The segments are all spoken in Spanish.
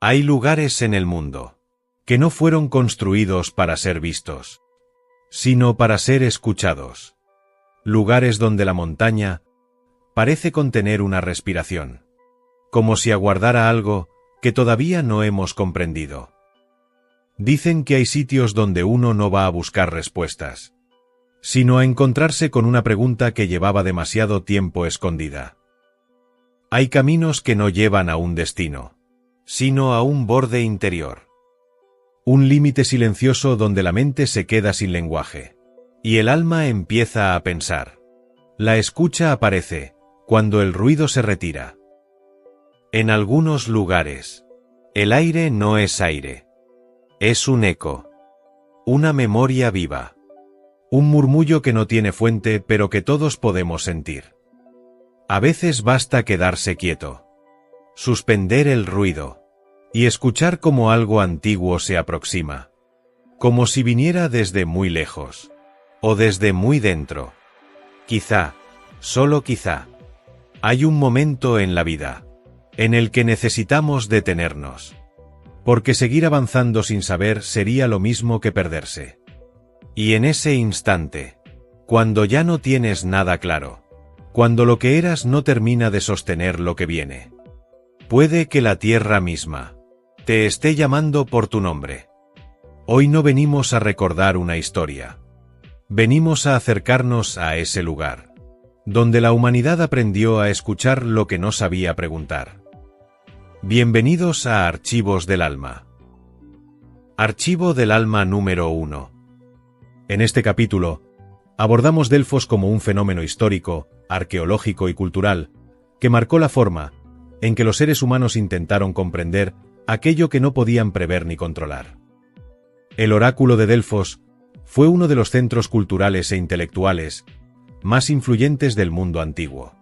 Hay lugares en el mundo que no fueron construidos para ser vistos, sino para ser escuchados. Lugares donde la montaña parece contener una respiración, como si aguardara algo que todavía no hemos comprendido. Dicen que hay sitios donde uno no va a buscar respuestas, sino a encontrarse con una pregunta que llevaba demasiado tiempo escondida. Hay caminos que no llevan a un destino, sino a un borde interior. Un límite silencioso donde la mente se queda sin lenguaje, y el alma empieza a pensar. La escucha aparece cuando el ruido se retira. En algunos lugares, el aire no es aire. Es un eco, una memoria viva, un murmullo que no tiene fuente pero que todos podemos sentir. A veces basta quedarse quieto, suspender el ruido y escuchar cómo algo antiguo se aproxima, como si viniera desde muy lejos o desde muy dentro. Quizá, solo quizá, hay un momento en la vida en el que necesitamos detenernos, porque seguir avanzando sin saber sería lo mismo que perderse. Y en ese instante, cuando ya no tienes nada claro, cuando lo que eras no termina de sostener lo que viene, puede que la tierra misma te esté llamando por tu nombre. Hoy no venimos a recordar una historia. Venimos a acercarnos a ese lugar, donde la humanidad aprendió a escuchar lo que no sabía preguntar. Bienvenidos a Archivos del Alma. Archivo del Alma número 1. En este capítulo, abordamos Delfos como un fenómeno histórico, arqueológico y cultural, que marcó la forma en que los seres humanos intentaron comprender aquello que no podían prever ni controlar. El oráculo de Delfos fue uno de los centros culturales e intelectuales más influyentes del mundo antiguo.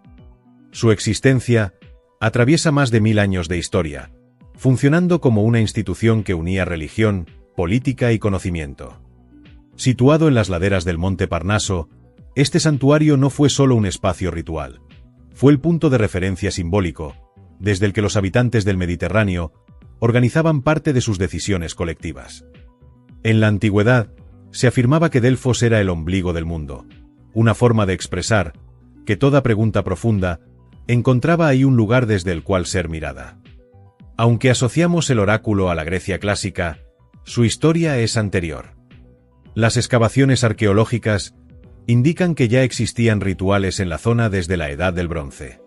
Su existencia atraviesa más de 1000 años de historia, funcionando como una institución que unía religión, política y conocimiento. Situado en las laderas del monte Parnaso, este santuario no fue solo un espacio ritual, fue el punto de referencia simbólico, desde el que los habitantes del Mediterráneo organizaban parte de sus decisiones colectivas. En la antigüedad, se afirmaba que Delfos era el ombligo del mundo, una forma de expresar que toda pregunta profunda encontraba ahí un lugar desde el cual ser mirada. Aunque asociamos el oráculo a la Grecia clásica, su historia es anterior. Las excavaciones arqueológicas indican que ya existían rituales en la zona desde la Edad del Bronce.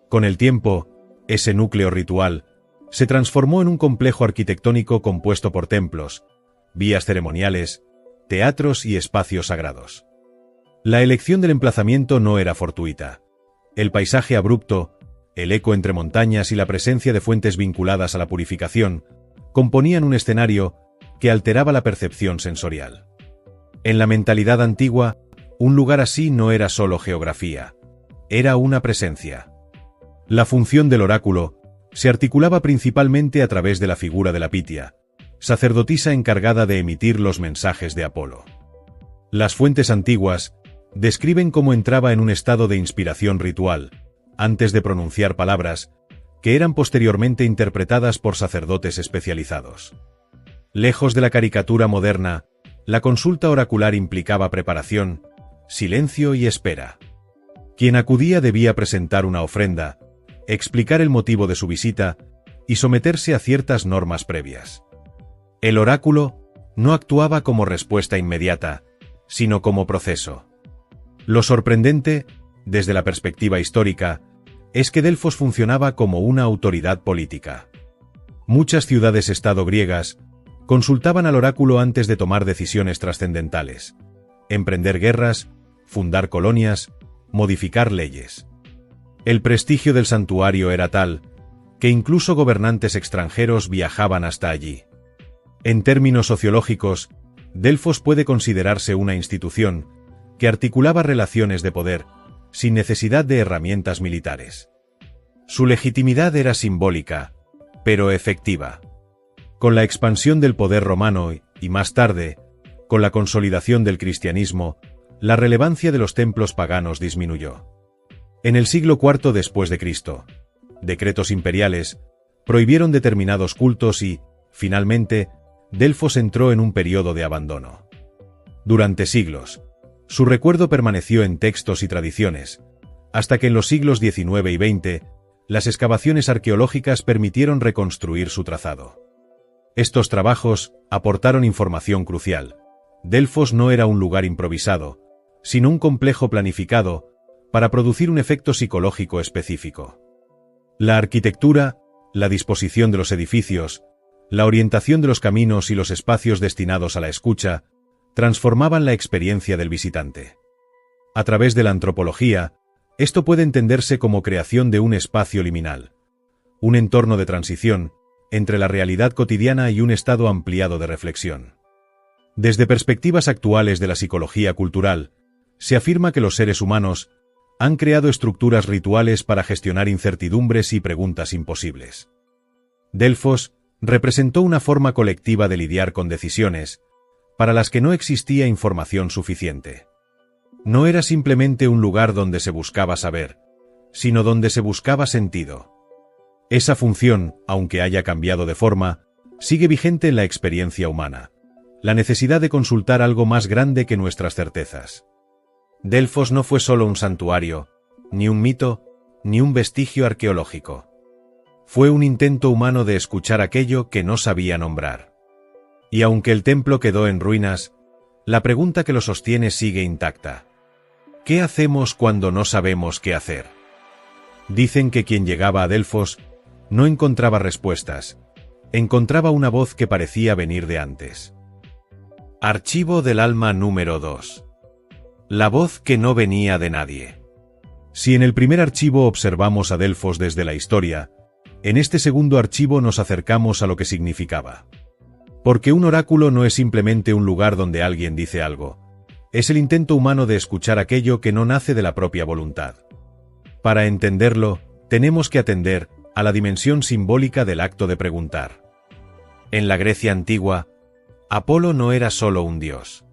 Con el tiempo, ese núcleo ritual se transformó en un complejo arquitectónico compuesto por templos, vías ceremoniales, teatros y espacios sagrados. La elección del emplazamiento no era fortuita. El paisaje abrupto, el eco entre montañas y la presencia de fuentes vinculadas a la purificación componían un escenario que alteraba la percepción sensorial. En la mentalidad antigua, un lugar así no era solo geografía, era una presencia. La función del oráculo se articulaba principalmente a través de la figura de la Pitia, sacerdotisa encargada de emitir los mensajes de Apolo. Las fuentes antiguas describen cómo entraba en un estado de inspiración ritual, antes de pronunciar palabras, que eran posteriormente interpretadas por sacerdotes especializados. Lejos de la caricatura moderna, la consulta oracular implicaba preparación, silencio y espera. Quien acudía debía presentar una ofrenda, explicar el motivo de su visita y someterse a ciertas normas previas. El oráculo no actuaba como respuesta inmediata, sino como proceso. Lo sorprendente, desde la perspectiva histórica, es que Delfos funcionaba como una autoridad política. Muchas ciudades-estado griegas consultaban al oráculo antes de tomar decisiones trascendentales, emprender guerras, fundar colonias, modificar leyes. El prestigio del santuario era tal que incluso gobernantes extranjeros viajaban hasta allí. En términos sociológicos, Delfos puede considerarse una institución que articulaba relaciones de poder, sin necesidad de herramientas militares. Su legitimidad era simbólica, pero efectiva. Con la expansión del poder romano y más tarde, con la consolidación del cristianismo, la relevancia de los templos paganos disminuyó. En el siglo IV después de Cristo, decretos imperiales prohibieron determinados cultos y, finalmente, Delfos entró en un periodo de abandono. Durante siglos, su recuerdo permaneció en textos y tradiciones, hasta que en los siglos XIX y XX, las excavaciones arqueológicas permitieron reconstruir su trazado. Estos trabajos aportaron información crucial. Delfos no era un lugar improvisado, sino un complejo planificado para producir un efecto psicológico específico. La arquitectura, la disposición de los edificios, la orientación de los caminos y los espacios destinados a la escucha transformaban la experiencia del visitante. A través de la antropología, esto puede entenderse como creación de un espacio liminal, un entorno de transición entre la realidad cotidiana y un estado ampliado de reflexión. Desde perspectivas actuales de la psicología cultural, se afirma que los seres humanos han creado estructuras rituales para gestionar incertidumbres y preguntas imposibles. Delfos representó una forma colectiva de lidiar con decisiones, para las que no existía información suficiente. No era simplemente un lugar donde se buscaba saber, sino donde se buscaba sentido. Esa función, aunque haya cambiado de forma, sigue vigente en la experiencia humana. La necesidad de consultar algo más grande que nuestras certezas. Delfos no fue solo un santuario, ni un mito, ni un vestigio arqueológico. Fue un intento humano de escuchar aquello que no sabía nombrar. Y aunque el templo quedó en ruinas, la pregunta que lo sostiene sigue intacta. ¿Qué hacemos cuando no sabemos qué hacer? Dicen que quien llegaba a Delfos no encontraba respuestas, encontraba una voz que parecía venir de antes. Archivo del alma número 2. La voz que no venía de nadie. Si en el primer archivo observamos a Delfos desde la historia, en este segundo archivo nos acercamos a lo que significaba. Porque un oráculo no es simplemente un lugar donde alguien dice algo, es el intento humano de escuchar aquello que no nace de la propia voluntad. Para entenderlo, tenemos que atender a la dimensión simbólica del acto de preguntar. En la Grecia antigua, Apolo no era solo un dios.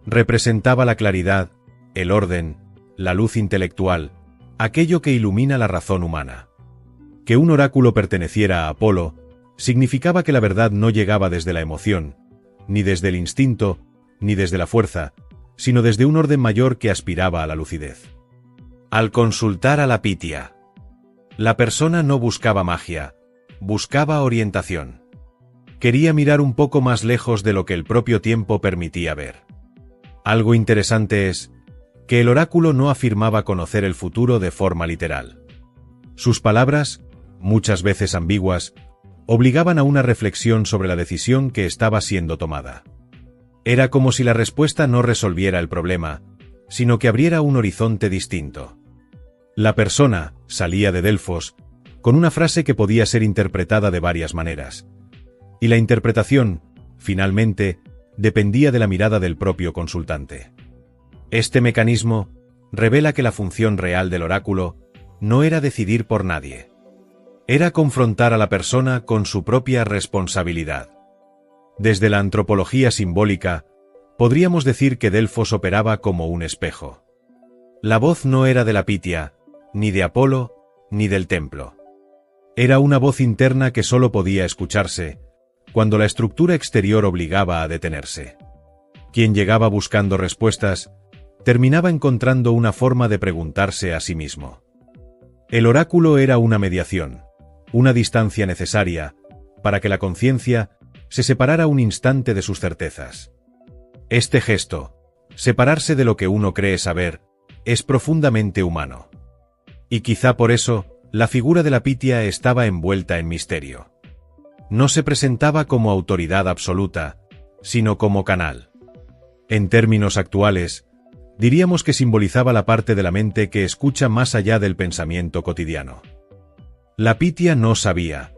Representaba la claridad, el orden, la luz intelectual, aquello que ilumina la razón humana. Que un oráculo perteneciera a Apolo significaba que la verdad no llegaba desde la emoción, ni desde el instinto, ni desde la fuerza, sino desde un orden mayor que aspiraba a la lucidez. Al consultar a la Pitia, la persona no buscaba magia, buscaba orientación. Quería mirar un poco más lejos de lo que el propio tiempo permitía ver. Algo interesante es que el oráculo no afirmaba conocer el futuro de forma literal. Sus palabras, muchas veces ambiguas, obligaban a una reflexión sobre la decisión que estaba siendo tomada. Era como si la respuesta no resolviera el problema, sino que abriera un horizonte distinto. La persona salía de Delfos con una frase que podía ser interpretada de varias maneras. Y la interpretación, finalmente, dependía de la mirada del propio consultante. Este mecanismo revela que la función real del oráculo no era decidir por nadie. Era confrontar a la persona con su propia responsabilidad. Desde la antropología simbólica, podríamos decir que Delfos operaba como un espejo. La voz no era de la Pitia, ni de Apolo, ni del templo. Era una voz interna que solo podía escucharse cuando la estructura exterior obligaba a detenerse. Quien llegaba buscando respuestas, terminaba encontrando una forma de preguntarse a sí mismo. El oráculo era una mediación, una distancia necesaria, para que la conciencia se separara un instante de sus certezas. Este gesto, separarse de lo que uno cree saber, es profundamente humano. Y quizá por eso, la figura de la Pitia estaba envuelta en misterio. No se presentaba como autoridad absoluta, sino como canal. En términos actuales, diríamos que simbolizaba la parte de la mente que escucha más allá del pensamiento cotidiano. La Pitia no sabía,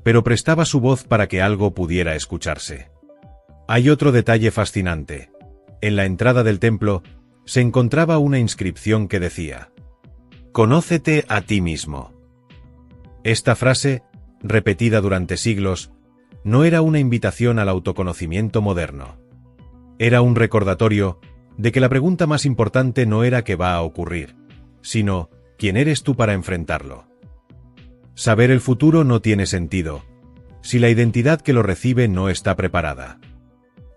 pero prestaba su voz para que algo pudiera escucharse. Hay otro detalle fascinante. En la entrada del templo, se encontraba una inscripción que decía: «Conócete a ti mismo». Esta frase, repetida durante siglos, no era una invitación al autoconocimiento moderno. Era un recordatorio de que la pregunta más importante no era qué va a ocurrir, sino ¿quién eres tú para enfrentarlo? Saber el futuro no tiene sentido, si la identidad que lo recibe no está preparada.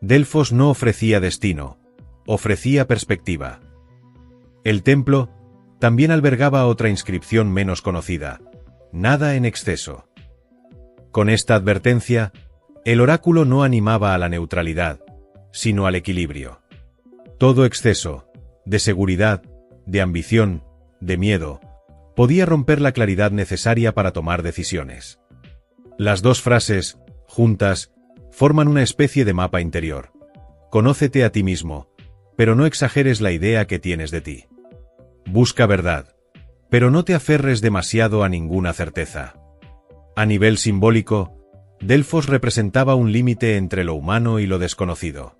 Delfos no ofrecía destino, ofrecía perspectiva. El templo también albergaba otra inscripción menos conocida: nada en exceso. Con esta advertencia, el oráculo no animaba a la neutralidad, sino al equilibrio. Todo exceso, de seguridad, de ambición, de miedo, podía romper la claridad necesaria para tomar decisiones. Las dos frases, juntas, forman una especie de mapa interior. Conócete a ti mismo, pero no exageres la idea que tienes de ti. Busca verdad, pero no te aferres demasiado a ninguna certeza. A nivel simbólico, Delfos representaba un límite entre lo humano y lo desconocido.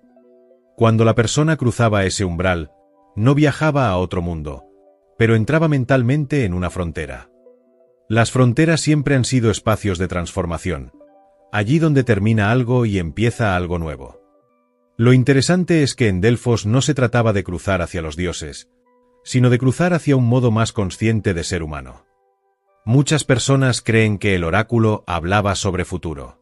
Cuando la persona cruzaba ese umbral, no viajaba a otro mundo, pero entraba mentalmente en una frontera. Las fronteras siempre han sido espacios de transformación, allí donde termina algo y empieza algo nuevo. Lo interesante es que en Delfos no se trataba de cruzar hacia los dioses, sino de cruzar hacia un modo más consciente de ser humano. Muchas personas creen que el oráculo hablaba sobre futuro.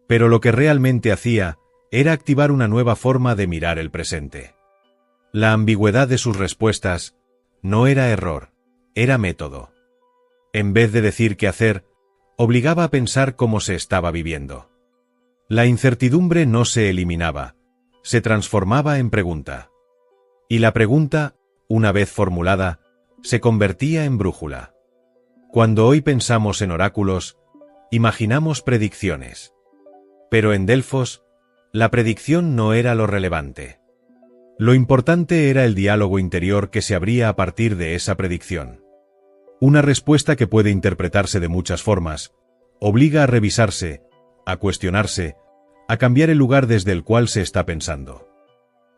Pero lo que realmente hacía era activar una nueva forma de mirar el presente. La ambigüedad de sus respuestas no era error, era método. En vez de decir qué hacer, obligaba a pensar cómo se estaba viviendo. La incertidumbre no se eliminaba, se transformaba en pregunta. Y la pregunta, una vez formulada, se convertía en brújula. Cuando hoy pensamos en oráculos, imaginamos predicciones. Pero en Delfos, la predicción no era lo relevante. Lo importante era el diálogo interior que se abría a partir de esa predicción. Una respuesta que puede interpretarse de muchas formas, obliga a revisarse, a cuestionarse, a cambiar el lugar desde el cual se está pensando.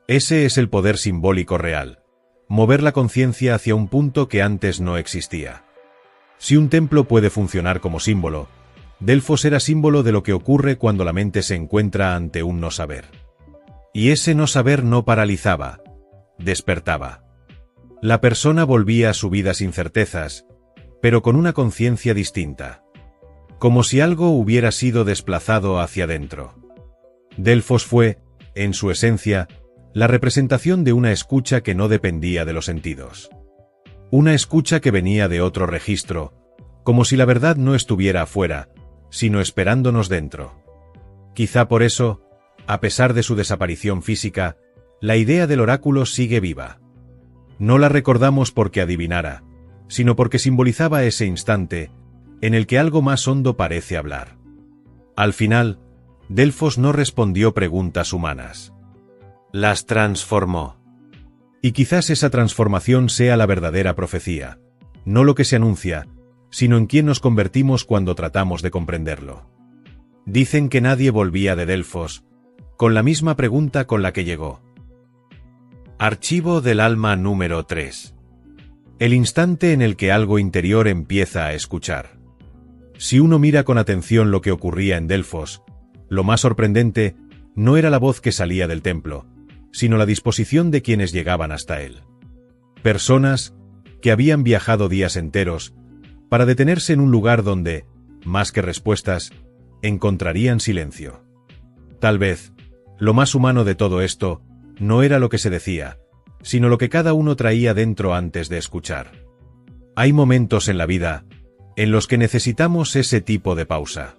Ese es el poder simbólico real, mover la conciencia hacia un punto que antes no existía. Si un templo puede funcionar como símbolo, Delfos era símbolo de lo que ocurre cuando la mente se encuentra ante un no saber. Y ese no saber no paralizaba, despertaba. La persona volvía a su vida sin certezas, pero con una conciencia distinta. Como si algo hubiera sido desplazado hacia adentro. Delfos fue, en su esencia, la representación de una escucha que no dependía de los sentidos. Una escucha que venía de otro registro, como si la verdad no estuviera afuera, sino esperándonos dentro. Quizá por eso, a pesar de su desaparición física, la idea del oráculo sigue viva. No la recordamos porque adivinara, sino porque simbolizaba ese instante en el que algo más hondo parece hablar. Al final, Delfos no respondió preguntas humanas. Las transformó. Y quizás esa transformación sea la verdadera profecía, no lo que se anuncia, sino en quién nos convertimos cuando tratamos de comprenderlo. Dicen que nadie volvía de Delfos con la misma pregunta con la que llegó. Archivo del alma número 3. El instante en el que algo interior empieza a escuchar. Si uno mira con atención lo que ocurría en Delfos, lo más sorprendente no era la voz que salía del templo, sino la disposición de quienes llegaban hasta él. Personas que habían viajado días enteros para detenerse en un lugar donde, más que respuestas, encontrarían silencio. Tal vez, lo más humano de todo esto no era lo que se decía, sino lo que cada uno traía dentro antes de escuchar. Hay momentos en la vida en los que necesitamos ese tipo de pausa.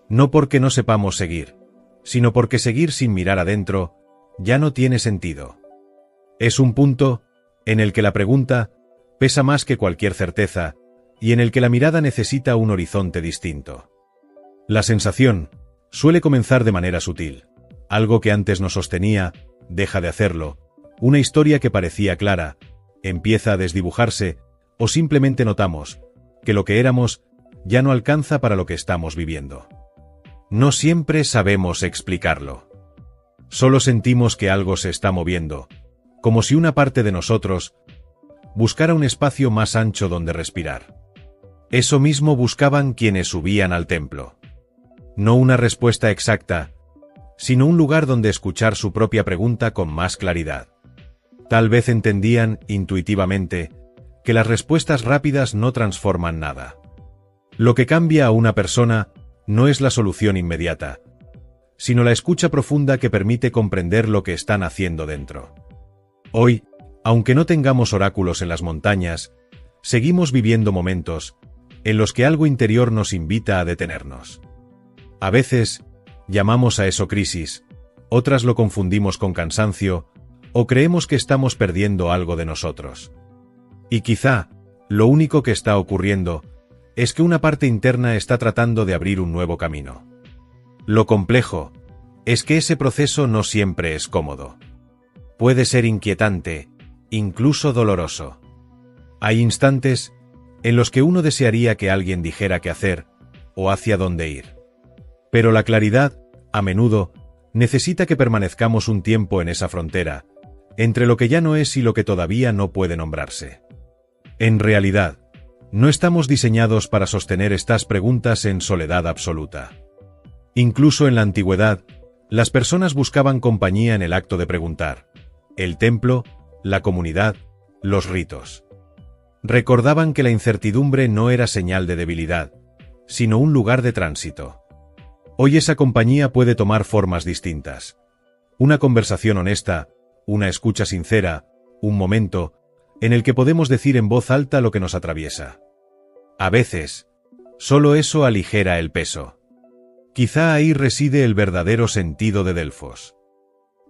No porque no sepamos seguir, sino porque seguir sin mirar adentro ya no tiene sentido. Es un punto en el que la pregunta pesa más que cualquier certeza y en el que la mirada necesita un horizonte distinto. La sensación suele comenzar de manera sutil. Algo que antes nos sostenía deja de hacerlo. Una historia que parecía clara empieza a desdibujarse, o simplemente notamos que lo que éramos ya no alcanza para lo que estamos viviendo. No siempre sabemos explicarlo. Solo sentimos que algo se está moviendo, como si una parte de nosotros buscara un espacio más ancho donde respirar. Eso mismo buscaban quienes subían al templo. No una respuesta exacta, sino un lugar donde escuchar su propia pregunta con más claridad. Tal vez entendían, intuitivamente, que las respuestas rápidas no transforman nada. Lo que cambia a una persona no es la solución inmediata, sino la escucha profunda que permite comprender lo que están haciendo dentro. Hoy, aunque no tengamos oráculos en las montañas, seguimos viviendo momentos en los que algo interior nos invita a detenernos. A veces, llamamos a eso crisis, otras lo confundimos con cansancio, o creemos que estamos perdiendo algo de nosotros. Y quizá, lo único que está ocurriendo es que una parte interna está tratando de abrir un nuevo camino. Lo complejo es que ese proceso no siempre es cómodo. Puede ser inquietante, incluso doloroso. Hay instantes en los que uno desearía que alguien dijera qué hacer o hacia dónde ir. Pero la claridad, a menudo, necesita que permanezcamos un tiempo en esa frontera, entre lo que ya no es y lo que todavía no puede nombrarse. En realidad, no estamos diseñados para sostener estas preguntas en soledad absoluta. Incluso en la antigüedad, las personas buscaban compañía en el acto de preguntar: el templo, la comunidad, los ritos. Recordaban que la incertidumbre no era señal de debilidad, sino un lugar de tránsito. Hoy esa compañía puede tomar formas distintas. Una conversación honesta, una escucha sincera, un momento en el que podemos decir en voz alta lo que nos atraviesa. A veces, solo eso aligera el peso. Quizá ahí reside el verdadero sentido de Delfos.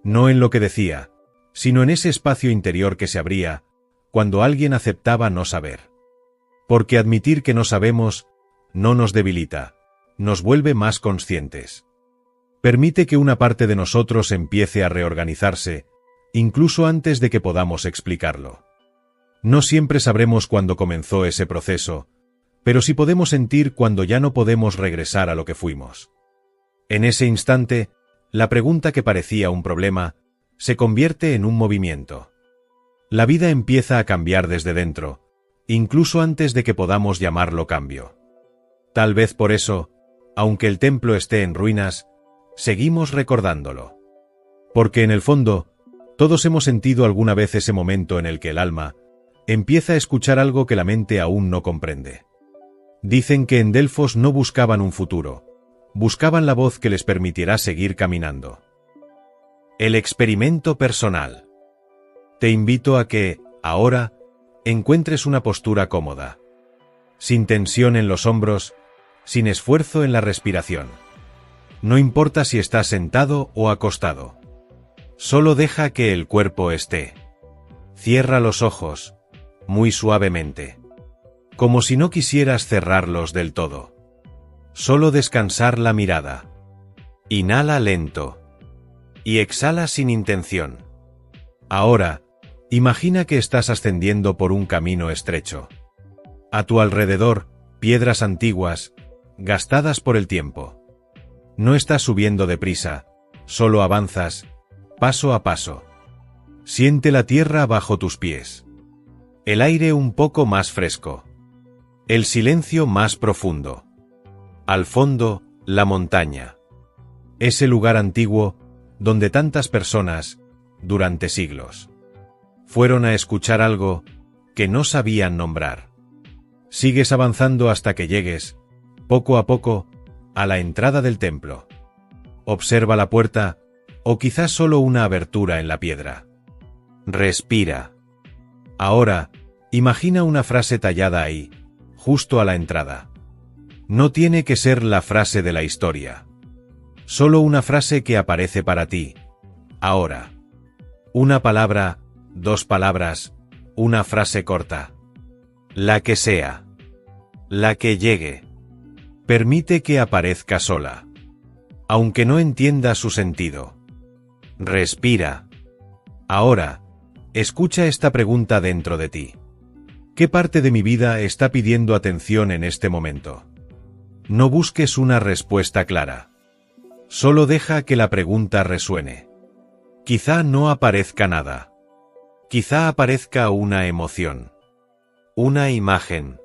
No en lo que decía, sino en ese espacio interior que se abría cuando alguien aceptaba no saber. Porque admitir que no sabemos no nos debilita, nos vuelve más conscientes. Permite que una parte de nosotros empiece a reorganizarse, incluso antes de que podamos explicarlo. No siempre sabremos cuándo comenzó ese proceso, pero sí podemos sentir cuando ya no podemos regresar a lo que fuimos. En ese instante, la pregunta que parecía un problema se convierte en un movimiento. La vida empieza a cambiar desde dentro, incluso antes de que podamos llamarlo cambio. Tal vez por eso, aunque el templo esté en ruinas, seguimos recordándolo. Porque en el fondo, todos hemos sentido alguna vez ese momento en el que el alma empieza a escuchar algo que la mente aún no comprende. Dicen que en Delfos no buscaban un futuro, buscaban la voz que les permitirá seguir caminando. El experimento personal. Te invito a que, ahora, encuentres una postura cómoda. Sin tensión en los hombros, sin esfuerzo en la respiración. No importa si estás sentado o acostado. Solo deja que el cuerpo esté. Cierra los ojos, muy suavemente. Como si no quisieras cerrarlos del todo. Solo descansar la mirada. Inhala lento. Y exhala sin intención. Ahora, imagina que estás ascendiendo por un camino estrecho. A tu alrededor, piedras antiguas, gastadas por el tiempo. No estás subiendo deprisa, solo avanzas, paso a paso. Siente la tierra bajo tus pies. El aire un poco más fresco. El silencio más profundo. Al fondo, la montaña. Ese lugar antiguo, donde tantas personas, durante siglos, fueron a escuchar algo que no sabían nombrar. Sigues avanzando hasta que llegues, poco a poco, a la entrada del templo. Observa la puerta, o quizás solo una abertura en la piedra. Respira. Ahora, imagina una frase tallada ahí, justo a la entrada. No tiene que ser la frase de la historia. Solo una frase que aparece para ti, ahora. Una palabra, 2 palabras, una frase corta. La que sea. La que llegue. Permite que aparezca sola. Aunque no entienda su sentido. Respira. Ahora, escucha esta pregunta dentro de ti. ¿Qué parte de mi vida está pidiendo atención en este momento? No busques una respuesta clara. Solo deja que la pregunta resuene. Quizá no aparezca nada. Quizá aparezca una emoción. Una imagen.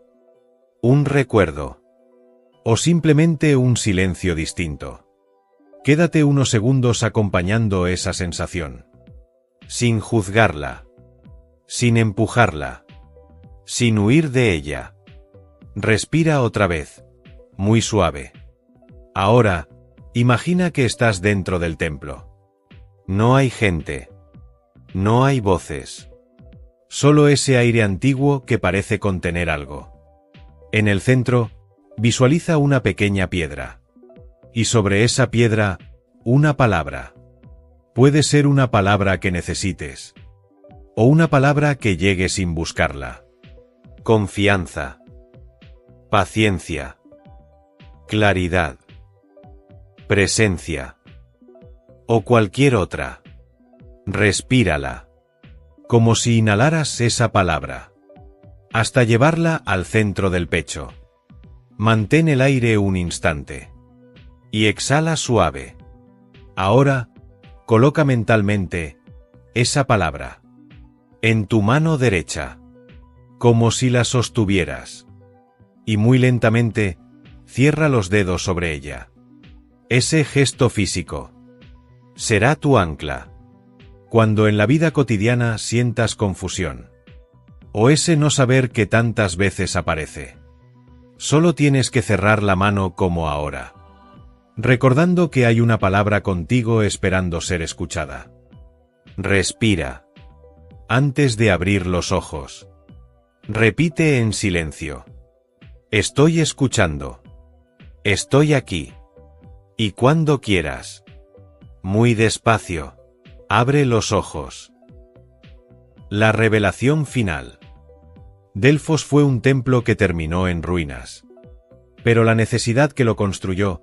Un recuerdo. O simplemente un silencio distinto. Quédate unos segundos acompañando esa sensación. Sin juzgarla. Sin empujarla. Sin huir de ella. Respira otra vez, muy suave. Ahora, imagina que estás dentro del templo. No hay gente. No hay voces. Solo ese aire antiguo que parece contener algo. En el centro, visualiza una pequeña piedra. Y sobre esa piedra, una palabra. Puede ser una palabra que necesites. O una palabra que llegue sin buscarla. Confianza. Paciencia. Claridad. Presencia. O cualquier otra. Respírala. Como si inhalaras esa palabra. Hasta llevarla al centro del pecho. Mantén el aire un instante. Y exhala suave. Ahora, coloca mentalmente esa palabra en tu mano derecha, como si la sostuvieras. Y muy lentamente, cierra los dedos sobre ella. Ese gesto físico será tu ancla. Cuando en la vida cotidiana sientas confusión. O ese no saber que tantas veces aparece. Solo tienes que cerrar la mano como ahora. Recordando que hay una palabra contigo esperando ser escuchada. Respira. Antes de abrir los ojos. Repite en silencio. Estoy escuchando. Estoy aquí. Y cuando quieras. Muy despacio. Abre los ojos. La revelación final. Delfos fue un templo que terminó en ruinas. Pero la necesidad que lo construyó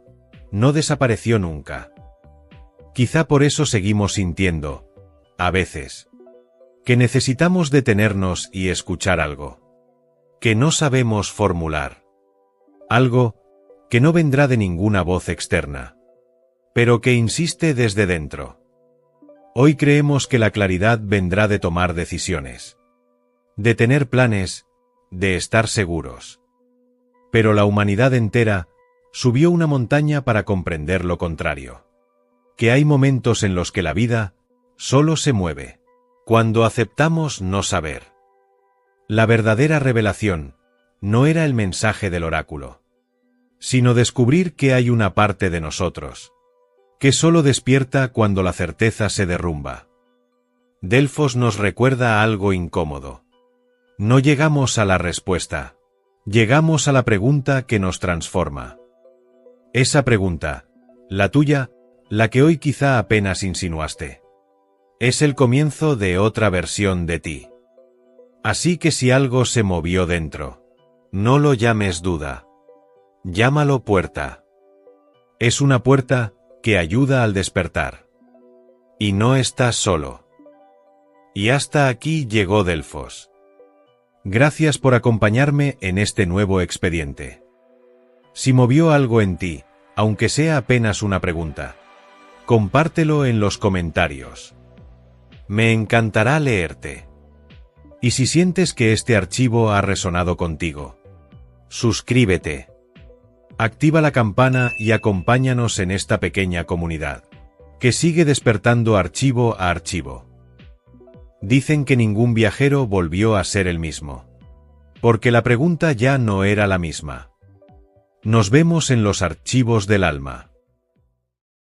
no desapareció nunca. Quizá por eso seguimos sintiendo, a veces, que necesitamos detenernos y escuchar algo que no sabemos formular. Algo que no vendrá de ninguna voz externa, pero que insiste desde dentro. Hoy creemos que la claridad vendrá de tomar decisiones, de tener planes, de estar seguros. Pero la humanidad entera subió una montaña para comprender lo contrario. Que hay momentos en los que la vida solo se mueve cuando aceptamos no saber. La verdadera revelación no era el mensaje del oráculo, sino descubrir que hay una parte de nosotros que solo despierta cuando la certeza se derrumba. Delfos nos recuerda algo incómodo. No llegamos a la respuesta, llegamos a la pregunta que nos transforma. Esa pregunta, la tuya, la que hoy quizá apenas insinuaste, es el comienzo de otra versión de ti. Así que si algo se movió dentro, no lo llames duda, llámalo puerta. Es una puerta que ayuda al despertar. Y no estás solo. Y hasta aquí llegó Delfos. Gracias por acompañarme en este nuevo expediente. Si movió algo en ti, aunque sea apenas una pregunta, compártelo en los comentarios. Me encantará leerte. Y si sientes que este archivo ha resonado contigo, suscríbete. Activa la campana y acompáñanos en esta pequeña comunidad, que sigue despertando archivo a archivo. Dicen que ningún viajero volvió a ser el mismo, porque la pregunta ya no era la misma. Nos vemos en los archivos del alma.